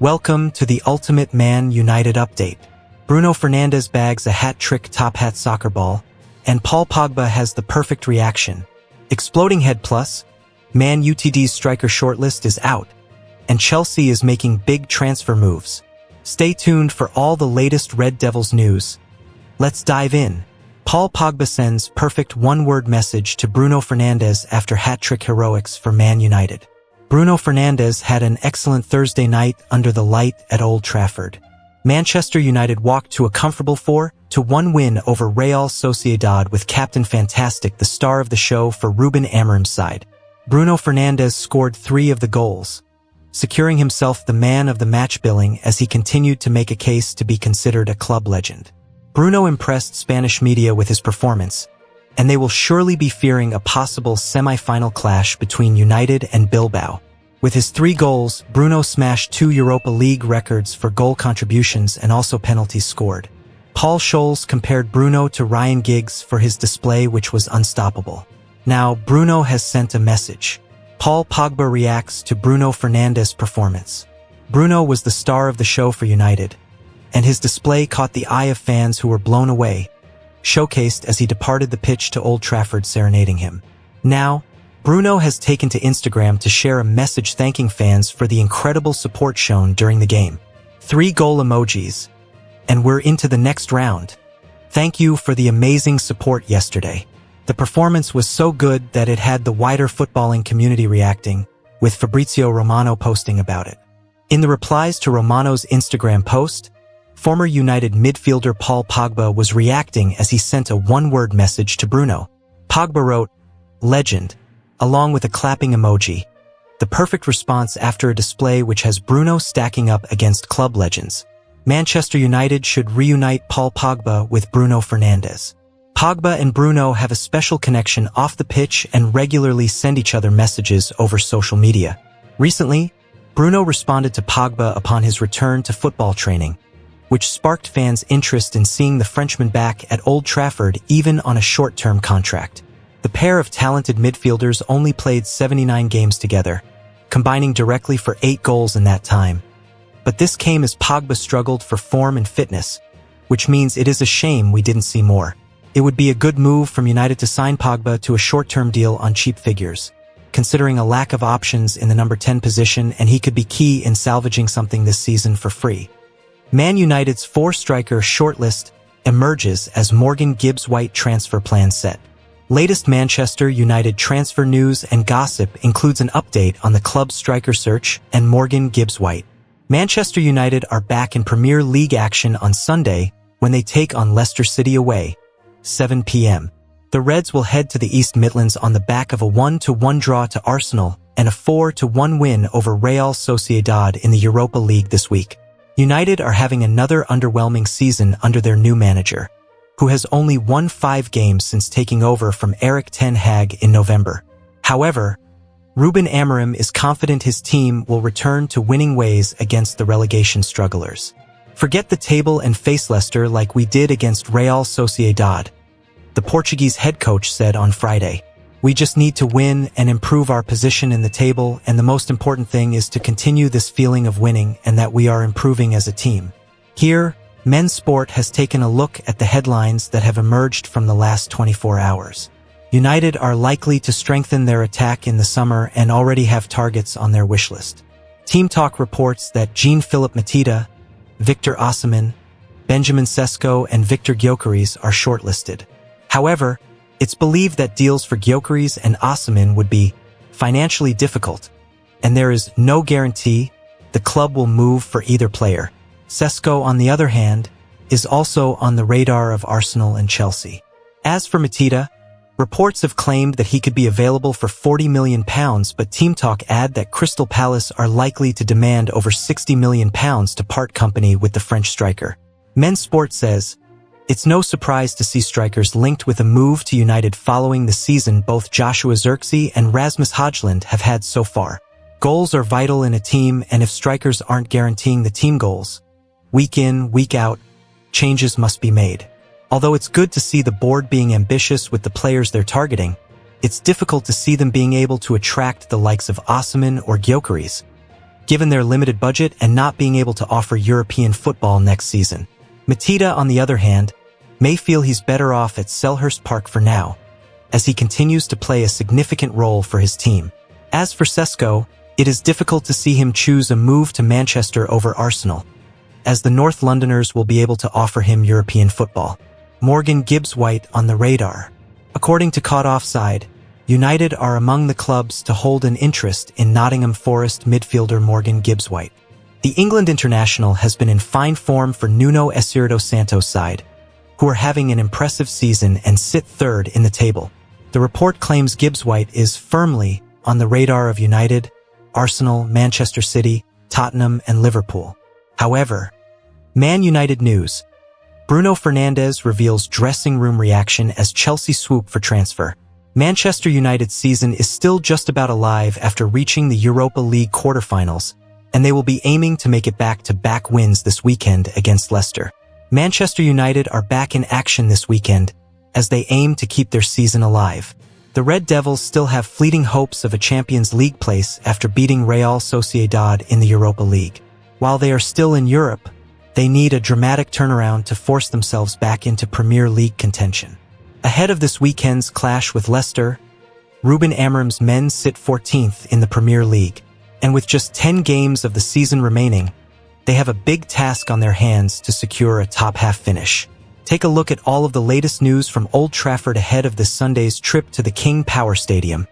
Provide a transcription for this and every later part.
Welcome to the Ultimate Man United update. Bruno Fernandes bags a hat-trick top-hat soccer ball, and Paul Pogba has the perfect reaction. Exploding head plus, Man Utd'S striker shortlist is out, and Chelsea is making big transfer moves. Stay tuned for all the latest Red Devils news. Let's dive in. Paul Pogba sends perfect one-word message to Bruno Fernandes after hat-trick heroics for Man United. Bruno Fernandes had an excellent Thursday night under the light at Old Trafford. Manchester United walked to a comfortable 4-1 win over Real Sociedad with Captain Fantastic, the star of the show for Ruben Amorim's side. Bruno Fernandes scored 3 of the goals, securing himself the man of the match billing as he continued to make a case to be considered a club legend. Bruno impressed Spanish media with his performance, and they will surely be fearing a possible semi-final clash between United and Bilbao. With his 3 goals, Bruno smashed 2 Europa League records for goal contributions and also penalties scored. Paul Scholes compared Bruno to Ryan Giggs for his display, which was unstoppable. Now, Bruno has sent a message. Paul Pogba reacts to Bruno Fernandes' performance. Bruno was the star of the show for United, and his display caught the eye of fans who were blown away, showcased as he departed the pitch to Old Trafford serenading him. Now, Bruno has taken to Instagram to share a message thanking fans for the incredible support shown during the game. 3 goal emojis. And we're into the next round. Thank you for the amazing support yesterday. The performance was so good that it had the wider footballing community reacting, with Fabrizio Romano posting about it. In the replies to Romano's Instagram post, former United midfielder Paul Pogba was reacting as he sent a one-word message to Bruno. Pogba wrote, "Legend," along with a clapping emoji, the perfect response after a display which has Bruno stacking up against club legends. Manchester United should reunite Paul Pogba with Bruno Fernandes. Pogba and Bruno have a special connection off the pitch and regularly send each other messages over social media. Recently, Bruno responded to Pogba upon his return to football training, which sparked fans' interest in seeing the Frenchman back at Old Trafford even on a short-term contract. The pair of talented midfielders only played 79 games together, combining directly for 8 goals in that time. But this came as Pogba struggled for form and fitness, which means it is a shame we didn't see more. It would be a good move from United to sign Pogba to a short-term deal on cheap figures, considering a lack of options in the number 10 position, and he could be key in salvaging something this season for free. Man United's 4-striker shortlist emerges as Morgan Gibbs-White transfer plan set. Latest Manchester United transfer news and gossip includes an update on the club's striker search and Morgan Gibbs-White. Manchester United are back in Premier League action on Sunday when they take on Leicester City away, 7 p.m. The Reds will head to the East Midlands on the back of a 1-1 draw to Arsenal and a 4-1 win over Real Sociedad in the Europa League this week. United are having another underwhelming season under their new manager, who has only won 5 games since taking over from Erik ten Hag in November. However, Ruben Amorim is confident his team will return to winning ways against the relegation strugglers. Forget the table and face Leicester like we did against Real Sociedad, the Portuguese head coach said on Friday. We just need to win and improve our position in the table, and the most important thing is to continue this feeling of winning and that we are improving as a team. Here, Men's Sport has taken a look at the headlines that have emerged from the last 24 hours. United are likely to strengthen their attack in the summer and already have targets on their wish list. Team Talk reports that Jean-Philippe Mateta, Victor Osimhen, Benjamin Sesko, and Victor Gyökeres are shortlisted. However, it's believed that deals for Gyökeres and Osimhen would be financially difficult, and there is no guarantee the club will move for either player. Sesko, on the other hand, is also on the radar of Arsenal and Chelsea. As for Mateta, reports have claimed that he could be available for £40 million, but Team Talk add that Crystal Palace are likely to demand over £60 million to part company with the French striker. Men's Sport says, "It's no surprise to see strikers linked with a move to United following the season both Joshua Zirkzee and Rasmus Højlund have had so far. Goals are vital in a team, and if strikers aren't guaranteeing the team goals, week in, week out, changes must be made. Although it's good to see the board being ambitious with the players they're targeting, it's difficult to see them being able to attract the likes of Osimhen or Gyökeres. given their limited budget and not being able to offer European football next season. Mateta, on the other hand, may feel he's better off at Selhurst Park for now, as he continues to play a significant role for his team. As for Sesko, it is difficult to see him choose a move to Manchester over Arsenal, as the North Londoners will be able to offer him European football. Morgan Gibbs-White on the radar. According to Caught Offside, United are among the clubs to hold an interest in Nottingham Forest midfielder Morgan Gibbs-White. The England international has been in fine form for Nuno Espirito Santo's side, who are having an impressive season and sit third in the table. The report claims Gibbs-White is firmly on the radar of United, Arsenal, Manchester City, Tottenham, and Liverpool. However, Man United news. Bruno Fernandes reveals dressing room reaction as Chelsea swoop for transfer. Manchester United's season is still just about alive after reaching the Europa League quarterfinals, and they will be aiming to make it back-to-back wins this weekend against Leicester. Manchester United are back in action this weekend as they aim to keep their season alive. The Red Devils still have fleeting hopes of a Champions League place after beating Real Sociedad in the Europa League. While they are still in Europe, they need a dramatic turnaround to force themselves back into Premier League contention. Ahead of this weekend's clash with Leicester, Ruben Amorim's men sit 14th in the Premier League, and with just 10 games of the season remaining, they have a big task on their hands to secure a top-half finish. Take a look at all of the latest news from Old Trafford ahead of this Sunday's trip to the King Power Stadium.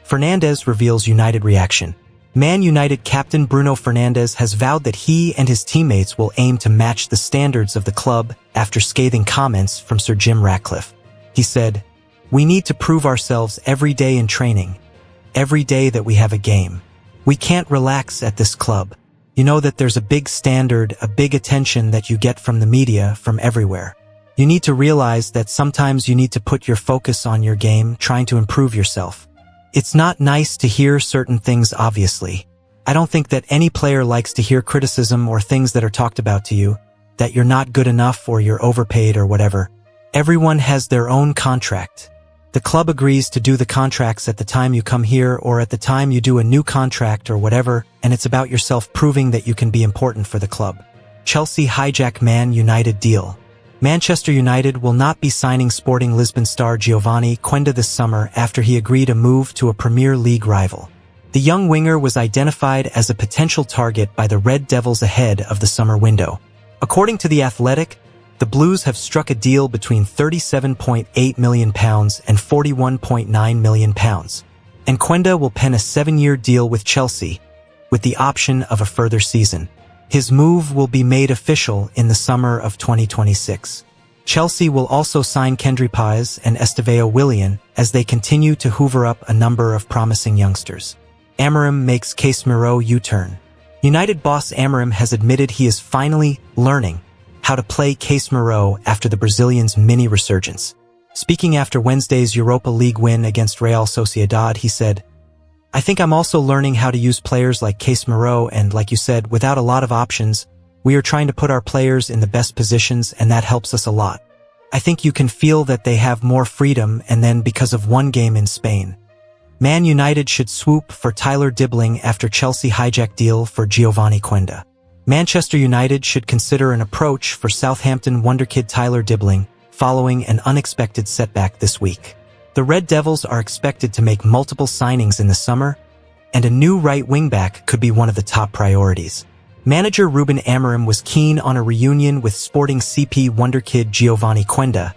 Fernandes reveals United reaction. Man United captain Bruno Fernandes has vowed that he and his teammates will aim to match the standards of the club after scathing comments from Sir Jim Ratcliffe. He said, "We need to prove ourselves every day in training, every day that we have a game. We can't relax at this club. You know that there's a big standard, a big attention that you get from the media, from everywhere. You need to realize that sometimes you need to put your focus on your game, trying to improve yourself. It's not nice to hear certain things, obviously. I don't think that any player likes to hear criticism or things that are talked about to you, that you're not good enough or you're overpaid or whatever. Everyone has their own contract. The club agrees to do the contracts at the time you come here or at the time you do a new contract or whatever, and it's about yourself proving that you can be important for the club." Chelsea hijack Man United deal. Manchester United will not be signing Sporting Lisbon star Geovany Quenda this summer after he agreed a move to a Premier League rival. The young winger was identified as a potential target by the Red Devils ahead of the summer window. According to The Athletic, the Blues have struck a deal between £37.8 million and £41.9 million, and Quenda will pen a 7-year deal with Chelsea, with the option of a further season. His move will be made official in the summer of 2026. Chelsea will also sign Kendry Páez and Estevao Willian as they continue to hoover up a number of promising youngsters. Amorim makes Casemiro U-turn. United boss Amorim has admitted he is finally learning how to play Casemiro after the Brazilian's mini resurgence. Speaking after Wednesday's Europa League win against Real Sociedad, he said, "I think I'm also learning how to use players like Casemiro, and like you said, without a lot of options, we are trying to put our players in the best positions, and that helps us a lot. I think you can feel that they have more freedom, and then because of one game in Spain." Man United should swoop for Tyler Dibling after Chelsea hijack deal for Geovany Quenda. Manchester United should consider an approach for Southampton wonderkid Tyler Dibling following an unexpected setback this week. The Red Devils are expected to make multiple signings in the summer, and a new right wing-back could be one of the top priorities. Manager Ruben Amorim was keen on a reunion with Sporting CP wonderkid Geovany Quenda,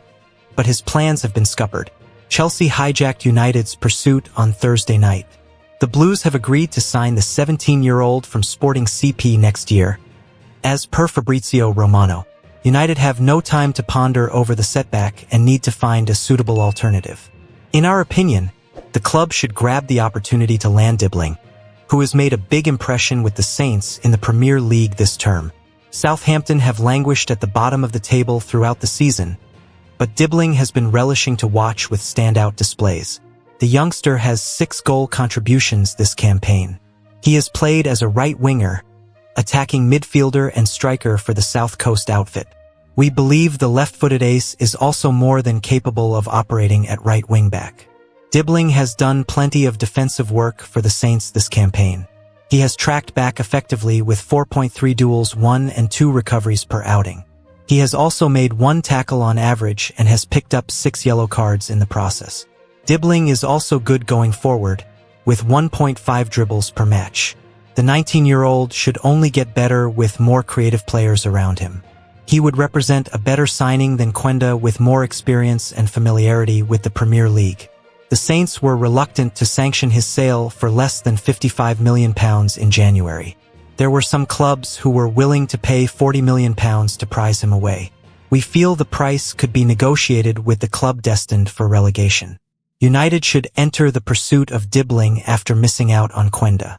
but his plans have been scuppered. Chelsea hijacked United's pursuit on Thursday night. The Blues have agreed to sign the 17-year-old from Sporting CP next year. As per Fabrizio Romano, United have no time to ponder over the setback and need to find a suitable alternative. In our opinion, the club should grab the opportunity to land Dibling, who has made a big impression with the Saints in the Premier League this term. Southampton have languished at the bottom of the table throughout the season, but Dibling has been relishing to watch with standout displays. The youngster has 6 goal contributions this campaign. He has played as a right winger, attacking midfielder and striker for the South Coast outfit. We believe the left-footed ace is also more than capable of operating at right wing-back. Dibling has done plenty of defensive work for the Saints this campaign. He has tracked back effectively with 4.3 duels, 1 and 2 recoveries per outing. He has also made 1 tackle on average and has picked up 6 yellow cards in the process. Dibling is also good going forward, with 1.5 dribbles per match. The 19-year-old should only get better with more creative players around him. He would represent a better signing than Quenda with more experience and familiarity with the Premier League. The Saints were reluctant to sanction his sale for less than £55 million in January. There were some clubs who were willing to pay £40 million to prize him away. We feel the price could be negotiated with the club destined for relegation. United should enter the pursuit of Dibling after missing out on Quenda.